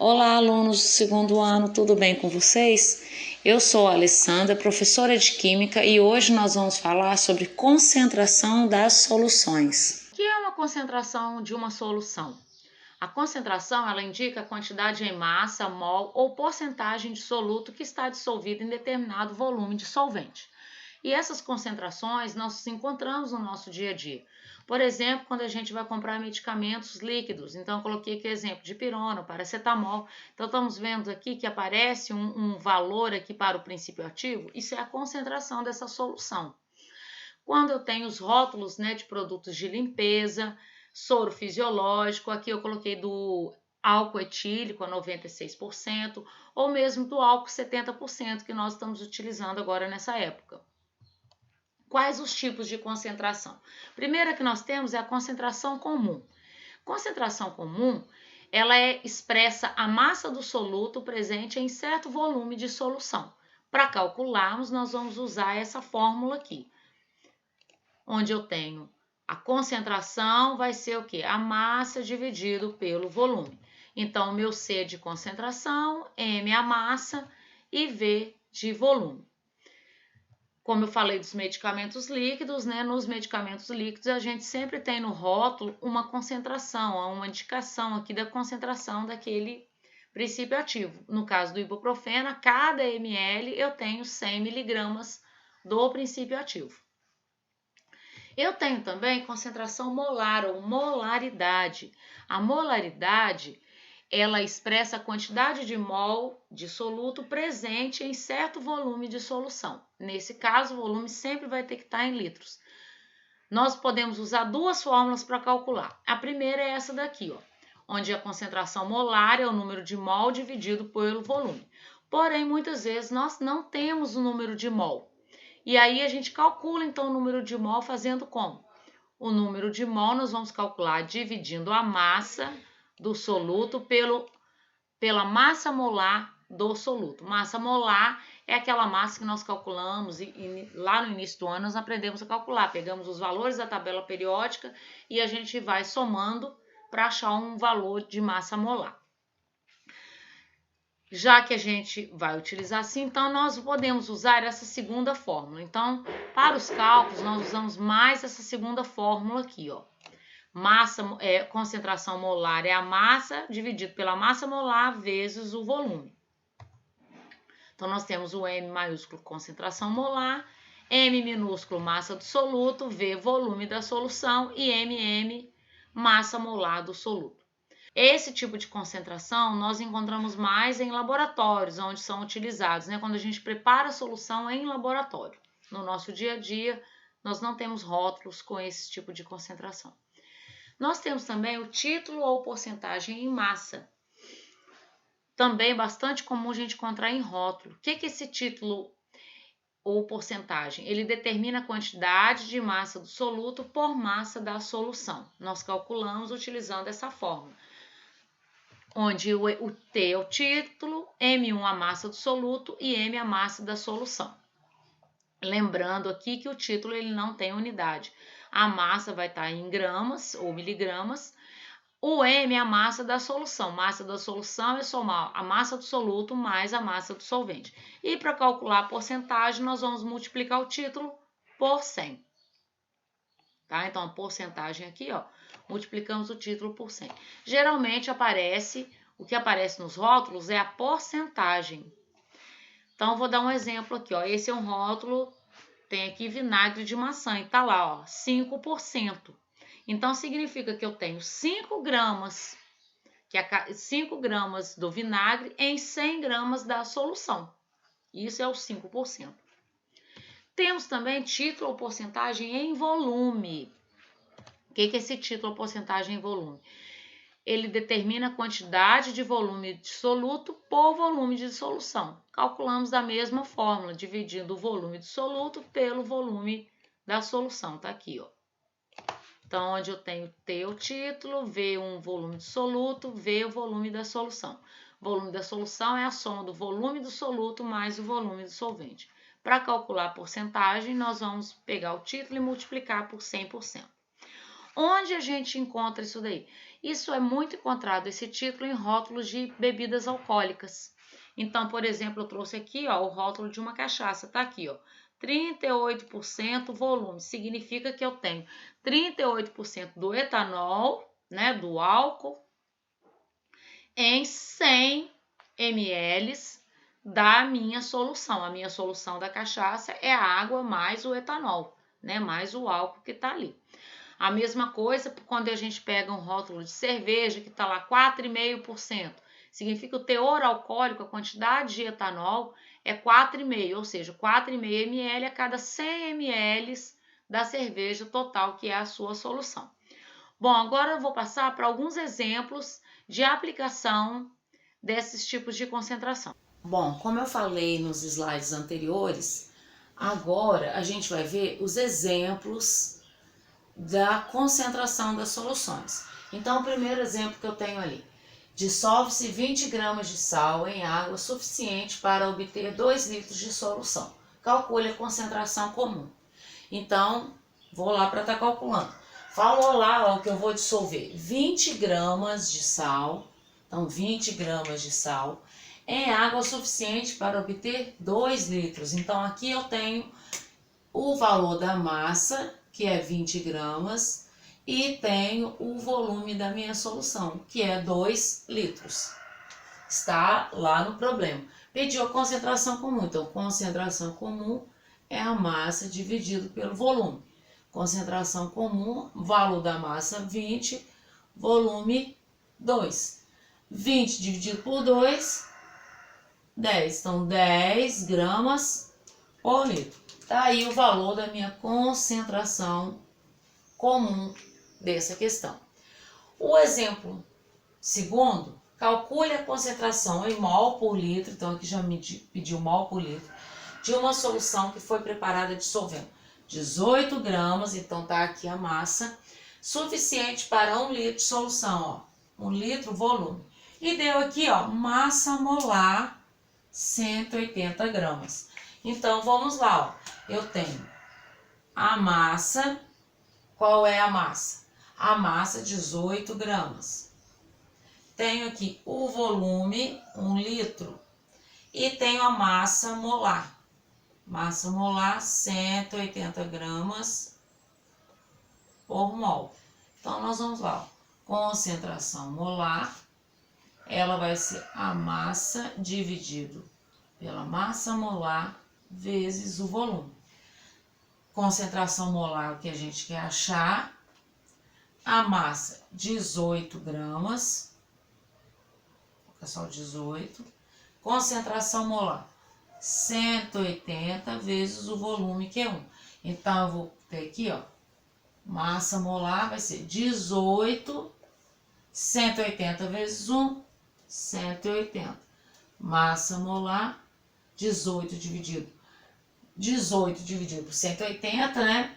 Olá, alunos do segundo ano, tudo bem com vocês? Eu sou a Alessandra, professora de Química, e hoje nós vamos falar sobre concentração das soluções. O que é uma concentração de uma solução? A concentração ela indica a quantidade em massa, mol ou porcentagem de soluto que está dissolvido em determinado volume de solvente. E essas concentrações nós encontramos no nosso dia a dia. Por exemplo, quando a gente vai comprar medicamentos líquidos. Então, eu coloquei aqui exemplo de pirona, paracetamol. Então, estamos vendo aqui que aparece um valor aqui para o princípio ativo. Isso é a concentração dessa solução. Quando eu tenho os rótulos, de produtos de limpeza, soro fisiológico, aqui eu coloquei do álcool etílico a 96%, ou mesmo do álcool 70% que nós estamos utilizando agora nessa época. Quais os tipos de concentração? Primeira que nós temos é a concentração comum. Concentração comum, ela expressa a massa do soluto presente em certo volume de solução. Para calcularmos, nós vamos usar essa fórmula aqui, onde eu tenho a concentração vai ser o quê? A massa dividido pelo volume. Então, o meu C de concentração, M a massa e V de volume. Como eu falei dos medicamentos líquidos, nos medicamentos líquidos a gente sempre tem no rótulo uma concentração, uma indicação aqui da concentração daquele princípio ativo. No caso do ibuprofeno, a cada ml eu tenho 100 miligramas do princípio ativo. Eu tenho também concentração molar ou molaridade. A molaridade, ela expressa a quantidade de mol de soluto presente em certo volume de solução. Nesse caso, o volume sempre vai ter que estar em litros. Nós podemos usar duas fórmulas para calcular. A primeira é essa daqui, onde a concentração molar é o número de mol dividido pelo volume. Porém, muitas vezes nós não temos o número de mol. E aí a gente calcula então o número de mol fazendo como? O número de mol nós vamos calcular dividindo a massa do soluto pela massa molar do soluto. Massa molar é aquela massa que nós calculamos e lá no início do ano nós aprendemos a calcular. Pegamos os valores da tabela periódica e a gente vai somando para achar um valor de massa molar. Já que a gente vai utilizar assim, então nós podemos usar essa segunda fórmula. Então, para os cálculos, nós usamos mais essa segunda fórmula aqui, concentração molar é a massa dividido pela massa molar vezes o volume. Então, nós temos o M maiúsculo, concentração molar, M minúsculo, massa do soluto, V, volume da solução e MM, massa molar do soluto. Esse tipo de concentração nós encontramos mais em laboratórios, onde são utilizados, quando a gente prepara a solução em laboratório. No nosso dia a dia, nós não temos rótulos com esse tipo de concentração. Nós temos também o título ou porcentagem em massa. Também bastante comum a gente encontrar em rótulo. O que é esse título ou porcentagem? Ele determina a quantidade de massa do soluto por massa da solução. Nós calculamos utilizando essa fórmula, onde o T é o título, M1 a massa do soluto e M a massa da solução. Lembrando aqui que o título ele não tem unidade. A massa vai estar em gramas ou miligramas. O M é a massa da solução. Massa da solução é somar a massa do soluto mais a massa do solvente. E para calcular a porcentagem, nós vamos multiplicar o título por 100. Tá? Então, a porcentagem aqui, multiplicamos o título por 100. Geralmente o que aparece nos rótulos é a porcentagem. Então, vou dar um exemplo aqui, esse é um rótulo, tem aqui vinagre de maçã e tá lá, 5%. Então, significa que eu tenho 5 gramas, que é 5 gramas do vinagre em 100 gramas da solução. Isso é o 5%. Temos também título ou porcentagem em volume. O que é esse título ou porcentagem em volume? Ele determina a quantidade de volume de soluto por volume de solução. Calculamos da mesma fórmula, dividindo o volume de soluto pelo volume da solução. Tá aqui, Então, onde eu tenho T o título, V um volume de soluto, V o volume da solução. O volume da solução é a soma do volume do soluto mais o volume do solvente. Para calcular a porcentagem, nós vamos pegar o título e multiplicar por 100%. Onde a gente encontra isso daí? Isso é muito encontrado, esse título, em rótulos de bebidas alcoólicas. Então, por exemplo, eu trouxe aqui, ó, o rótulo de uma cachaça, tá aqui, ó, 38% volume, significa que eu tenho 38% do etanol, né, do álcool, em 100 ml da minha solução. A minha solução da cachaça é a água mais o etanol, né, mais o álcool que tá ali. A mesma coisa quando a gente pega um rótulo de cerveja que está lá 4,5%. Significa que o teor alcoólico, a quantidade de etanol é 4,5, ou seja, 4,5 ml a cada 100 ml da cerveja total, que é a sua solução. Bom, agora eu vou passar para alguns exemplos de aplicação desses tipos de concentração. Bom, como eu falei nos slides anteriores, agora a gente vai ver os exemplos da concentração das soluções. Então, o primeiro exemplo que eu tenho ali: dissolve-se 20 gramas de sal em água suficiente para obter 2 litros de solução. Calcule a concentração comum. Então, vou lá para estar calculando. Falou lá, ó, que eu vou dissolver 20 gramas de sal. Então, 20 gramas de sal em água suficiente para obter 2 litros. Então, aqui eu tenho o valor da massa, que é 20 gramas, e tenho o volume da minha solução, que é 2 litros. Está lá no problema. Pediu a concentração comum, então concentração comum é a massa dividido pelo volume. Concentração comum, valor da massa 20, volume 2. 20 dividido por 2, 10. Então 10 gramas por litro. Tá aí o valor da minha concentração comum dessa questão. O exemplo segundo, calcule a concentração em mol por litro, então aqui já me pediu mol por litro, de uma solução que foi preparada dissolvendo 18 gramas, então tá aqui a massa, suficiente para 1 litro de solução, ó, 1 litro volume. E deu aqui, ó, massa molar 180 gramas. Então, vamos lá, ó. Eu tenho a massa. Qual é a massa? A massa, 18 gramas. Tenho aqui o volume, 1 litro. E tenho a massa molar. Massa molar, 180 gramas por mol. Então, nós vamos lá, ó. Concentração molar, ela vai ser a massa dividido pela massa molar vezes o volume. Concentração molar, o que a gente quer achar, a massa 18 gramas, só 18, concentração molar 180 vezes o volume, que é 1. Então, eu vou ter aqui, ó, massa molar vai ser 18, 180 vezes 1, 180. Massa molar, 18 dividido por 180, né?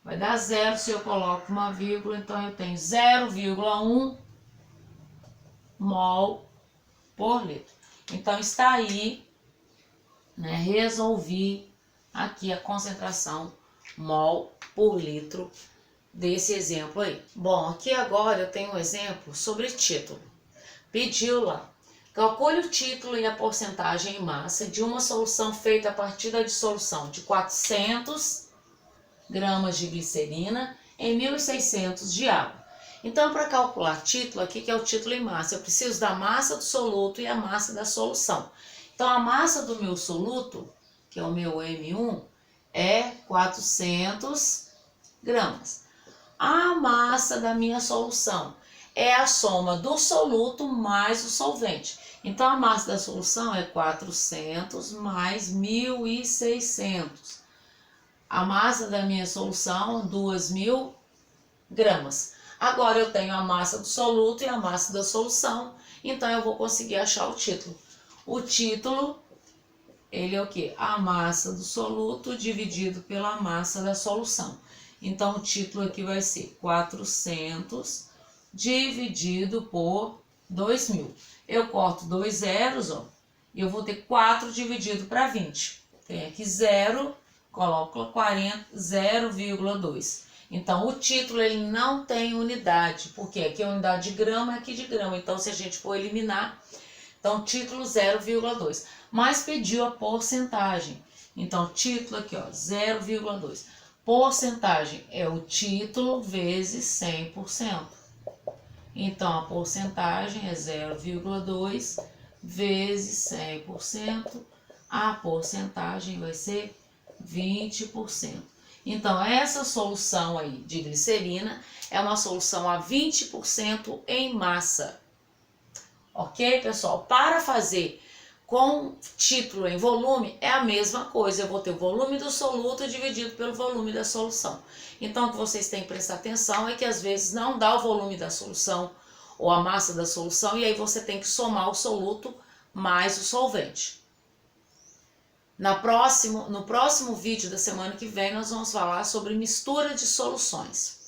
Vai dar 0 se eu coloco uma vírgula, então eu tenho 0,1 mol por litro. Então, está aí, né? Resolvi aqui a concentração mol por litro desse exemplo aí. Bom, aqui agora eu tenho um exemplo sobre título. Pediu lá: calcule o título e a porcentagem em massa de uma solução feita a partir da dissolução de 400 gramas de glicerina em 1.600 de água. Então, para calcular título, aqui que é o título em massa, eu preciso da massa do soluto e a massa da solução. Então, a massa do meu soluto, que é o meu M1, é 400 gramas. A massa da minha solução é a soma do soluto mais o solvente. Então, a massa da solução é 400 mais 1.600. A massa da minha solução, 2.000 gramas. Agora, eu tenho a massa do soluto e a massa da solução, então eu vou conseguir achar o título. O título, ele é o quê? A massa do soluto dividido pela massa da solução. Então, o título aqui vai ser 400 dividido por 2.000. Eu corto 2 zeros, ó, e eu vou ter 4 dividido para 20. Tem aqui 0, coloco 0,2. Então, o título ele não tem unidade, porque aqui a unidade de grama é aqui de grama. Então, se a gente for eliminar, então título 0,2. Mas pediu a porcentagem. Então, título aqui, ó, 0,2. Porcentagem é o título vezes 100%. Então, a porcentagem é 0,2 vezes 100%. A porcentagem vai ser 20%. Então, essa solução aí de glicerina é uma solução a 20% em massa. Ok, pessoal? Para fazer com título em volume é a mesma coisa. Eu vou ter o volume do soluto dividido pelo volume da solução. Então, o que vocês têm que prestar atenção é que às vezes não dá o volume da solução ou a massa da solução, e aí você tem que somar o soluto mais o solvente. No próximo vídeo da semana que vem, nós vamos falar sobre mistura de soluções.